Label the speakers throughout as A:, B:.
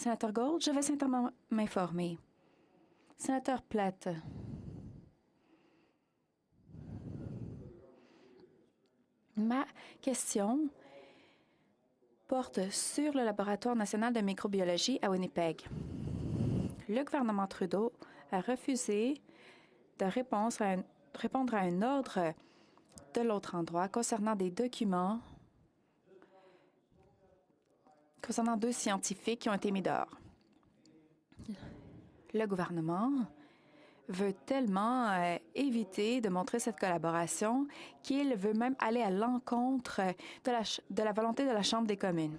A: Sénateur Gold, je vais simplement m'informer. Sénateur Platt. Ma question porte sur le Laboratoire national de microbiologie à Winnipeg. Le gouvernement Trudeau a refusé de répondre à un ordre de l'autre endroit concernant des documents concernant 2 scientifiques qui ont été mis dehors. Le gouvernement veut tellement éviter de montrer cette collaboration qu'il veut même aller à l'encontre de la volonté de la Chambre des communes.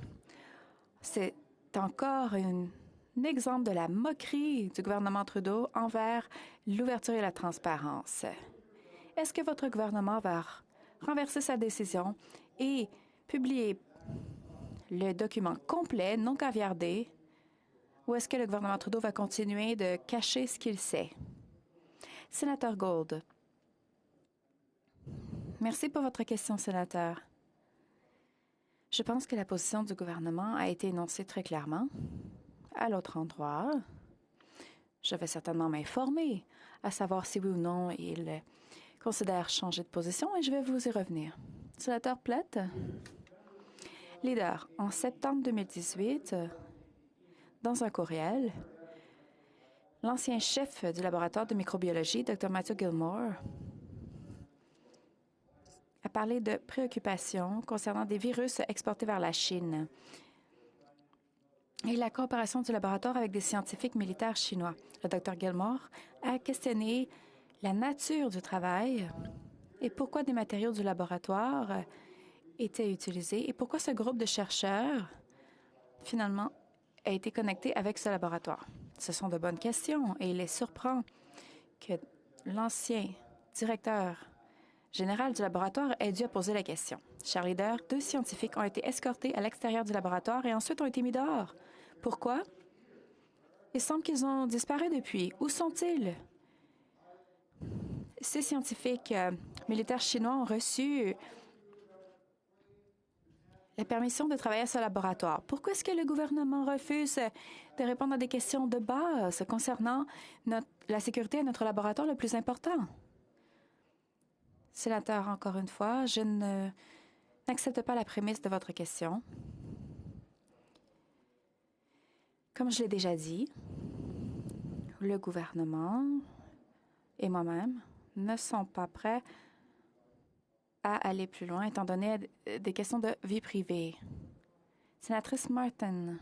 A: C'est encore un exemple de la moquerie du gouvernement Trudeau envers l'ouverture et la transparence. Est-ce que votre gouvernement va renverser sa décision et publier le document complet, non caviardé, ou est-ce que le gouvernement Trudeau va continuer de cacher ce qu'il sait? Sénateur Gold. Merci pour votre question, sénateur. Je pense que la position du gouvernement a été énoncée très clairement. À l'autre endroit, je vais certainement m'informer à savoir si oui ou non il considère changer de position et je vais vous y revenir. Sénateur Platt. Leader, en septembre 2018, dans un courriel, l'ancien chef du laboratoire de microbiologie, Dr. Matthew Gilmore, a parlé de préoccupations concernant des virus exportés vers la Chine et la coopération du laboratoire avec des scientifiques militaires chinois. Le Dr. Gilmore a questionné la nature du travail et pourquoi des matériaux du laboratoire étaient utilisés et pourquoi ce groupe de chercheurs, finalement, a été connecté avec ce laboratoire. Ce sont de bonnes questions et il les surprend que l'ancien directeur général du laboratoire ait dû poser la question. Cher leader, 2 scientifiques ont été escortés à l'extérieur du laboratoire et ensuite ont été mis dehors. Pourquoi? Il semble qu'ils ont disparu depuis. Où sont-ils? Ces scientifiques militaires chinois ont reçu la permission de travailler à ce laboratoire. Pourquoi est-ce que le gouvernement refuse de répondre à des questions de base concernant la sécurité à notre laboratoire le plus important? Sénateur, encore une fois, je n'accepte pas la prémisse de votre question. Comme je l'ai déjà dit, le gouvernement et moi-même ne sont pas prêts à aller plus loin, étant donné des questions de vie privée. Sénatrice Martin,